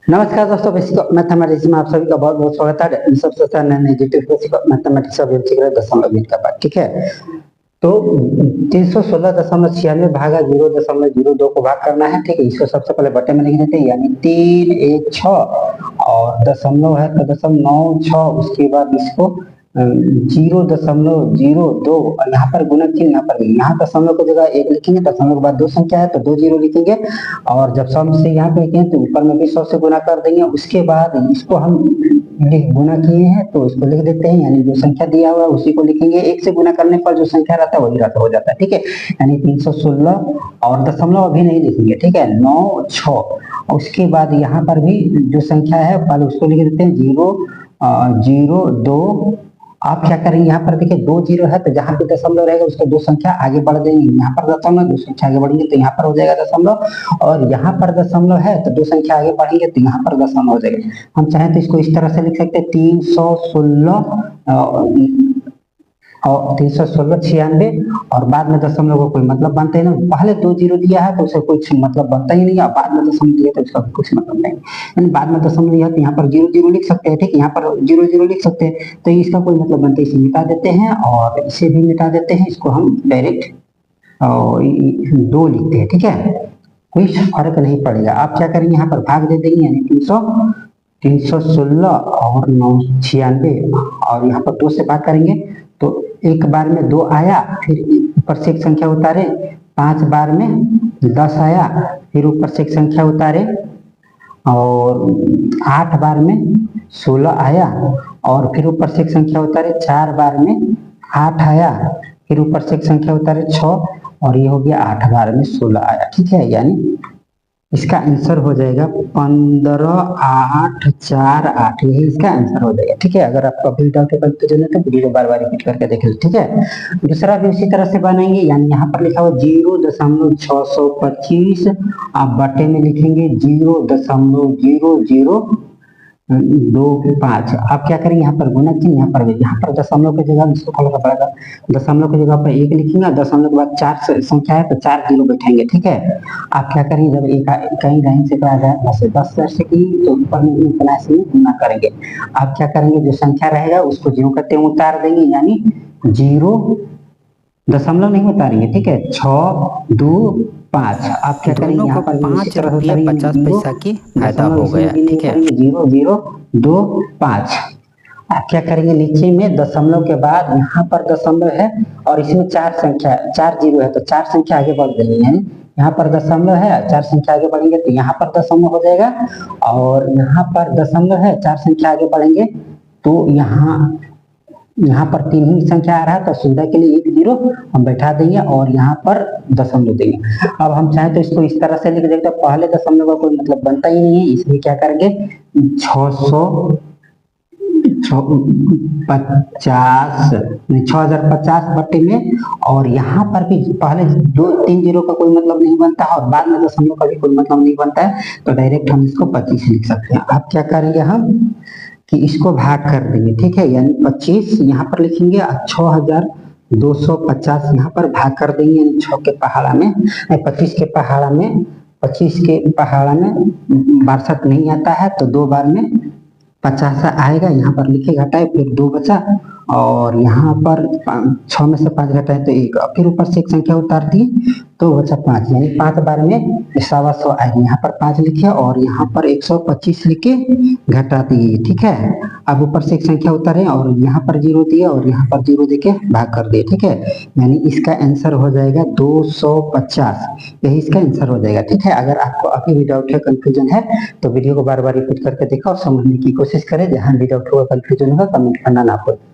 नमस्कार दोस्तों, basic mathematics में आप सभी का बहुत बहुत स्वागत है। सबसे अच्छा नेगेटिव बेसिक मैथमेटिक्स का बेसिक दशमलव का पाठ, ठीक है। तो 316.96 भागा 0.02 को भाग करना है, ठीक है। इसको सबसे पहले बटे में लिख देते हैं, यानी 316 और दशमलव है तो 0.96, उसके बाद इसको 0.02 और यहाँ पर गुणक चिन्ह, यहाँ दशमलव की जगह एक लिखेंगे, दशमलव के बाद दो संख्या है तो 2 जीरो लिखेंगे और जब सम से यहाँ पे लिखेंगे तो ऊपर में भी 100 से गुना कर देंगे। उसके बाद इसको हम गुना किए हैं तो इसको लिख देते हैं, यानी जो संख्या दिया हुआ है उसी को लिखेंगे। एक से गुना करने पर जो संख्या रहता है वही रहता हो जाता है, ठीक है। यानी 316 और दशमलव अभी नहीं लिखेंगे, ठीक है, 96। उसके बाद यहाँ पर भी जो संख्या है पहले उसको लिख देते हैं 0.02। आप क्या करेंगे, यहाँ पर देखिए 2 जीरो है तो जहाँ पे दशमलव रहेगा उसको दो संख्या आगे बढ़ देंगे। यहाँ पर दशमलव, दो संख्या आगे बढ़ेंगे तो यहाँ पर हो जाएगा दशमलव, और यहाँ पर दशमलव है तो दो संख्या आगे बढ़ेंगे तो यहाँ पर दशमलव हो जाएगा। हम चाहें तो इसको इस तरह से लिख सकते हैं 316 और 316 और बाद में दशमलव को कोई मतलब बनता ही नहीं। पहले 2 जीरो दिया है तो उसका कुछ मतलब बनता ही नहीं, और बाद में दशमलव दिया तो उसका कुछ मतलब नहीं। यानी बाद में दशमलव दिया तो यहाँ पर 0 0 लिख सकते हैं, ठीक है, यहाँ पर 0 0 लिख सकते हैं तो इसका कोई मतलब बनता है। इसे मिटा देते हैं और इसे भी मिटा देते हैं, इसको हम डायरेक्ट 2 लिखते हैं, ठीक है, कोई फर्क नहीं पड़ेगा। आप क्या करेंगे, यहाँ पर भाग दे देंगे, यानी 316 और 996 और यहाँ पर 2 से भाग करेंगे तो एक बार में 2 आया, फिर ऊपर से एक संख्या उतारे, 5 बार में 10 आया, फिर ऊपर से एक संख्या उतारे और 8 बार में 16 आया, और फिर ऊपर से एक संख्या उतारे, 4 बार में 8 आया, फिर ऊपर से एक संख्या उतारे 6, और ये हो गया 8 बार में 16 आया, ठीक है। यानी इसका आंसर हो जाएगा 15,848, यही इसका आंसर हो जाएगा, ठीक है। अगर आपको अभी डाउट है तो वीडियो बार बार रिपीट करके देख लो, ठीक है। दूसरा भी उसी तरह से बनाएंगे, यानी यहाँ पर लिखा हुआ 0.625, आप बटे में लिखेंगे 0.0025। आप क्या करेंगे, यहाँ पर गुणक चिन्ह, यहाँ पर दशमलव की जगह इसको खोलना पड़ेगा, दशमलव की जगह पर 1 लिखेंगे, दशमलव के बाद 4 संख्या है तो 4 जीरो बैठेंगे, ठीक है। आप क्या करेंगे, जब एक कहीं लाइन से कहा जाए वैसे 10 से की तो ऊपर में इतना से गुना करेंगे। आप क्या करेंगे, जो संख्या रहेगा उसको ज्यों करते उतार देंगे, यानी 0 दशमलव नहीं उतारेंगे, ठीक है, 6 2 5। आप क्या करेंगे, यहाँ पर 5 रुपया 50 पैसा की फायदा हो गया, ठीक है। 0.0025। आप क्या करेंगे, नीचे में दशमलव के बाद यहाँ पर दशमलव है और इसमें 4 जीरो है तो 4 संख्या आगे बढ़ देंगे, यानी यहाँ पर दशमलव है 4 संख्या आगे बढ़ेंगे तो यहाँ पर दशमलव हो जाएगा, और यहाँ पर दशमलव है 4 संख्या आगे बढ़ेंगे तो यहाँ पर 3 ही संख्या आ रहा है तो सुविधा के लिए 1 जीरो हम बैठा देंगे और यहाँ पर दशमलव देंगे। अब हम चाहें तो इसको इस तरह से लिख देते हैं, पहले दशमलव का कोई मतलब बनता ही नहीं है, इसलिए क्या करेंगे 6050 बटे में, और यहाँ पर भी पहले 2 3 जीरो का कोई मतलब नहीं बनता है और बाद में दशमलव का भी कोई मतलब नहीं बनता है, तो डायरेक्ट हम इसको 25 लिख सकते हैं। आप क्या करेंगे, हम कि इसको भाग कर देंगे, ठीक है, यानी 25 यहाँ पर लिखेंगे, 6250 यहाँ पर भाग कर देंगे, यानी 6 के पहाड़ा में 25 के पहाड़ा में 62 नहीं आता है तो 2 बार में 50 आएगा, यहाँ पर लिखे घटाए फिर 2 बचा, और यहाँ पर 6 में से 5 घटाए तो 1, फिर ऊपर से एक संख्या उतार दिए तो बचा 5, यानी 5 बार में 125 आएगी। यहाँ पर 5 लिखे और यहाँ पर 125 लिखे घटा दिए, ठीक है। अब ऊपर से एक संख्या उतारे और यहाँ पर 0 दिए और यहाँ पर 0 देके भाग कर दिए, ठीक है। यानी इसका आंसर हो जाएगा 250, यही इसका आंसर हो जाएगा, ठीक है। अगर आपको अभी भी डाउट है, कंफ्यूजन है तो वीडियो को बार बार रिपीट करके देखा और समझने की कोशिश करें। जहाँ भी डाउट होगा, कंफ्यूजन होगा, कमेंट करना ना भूलें।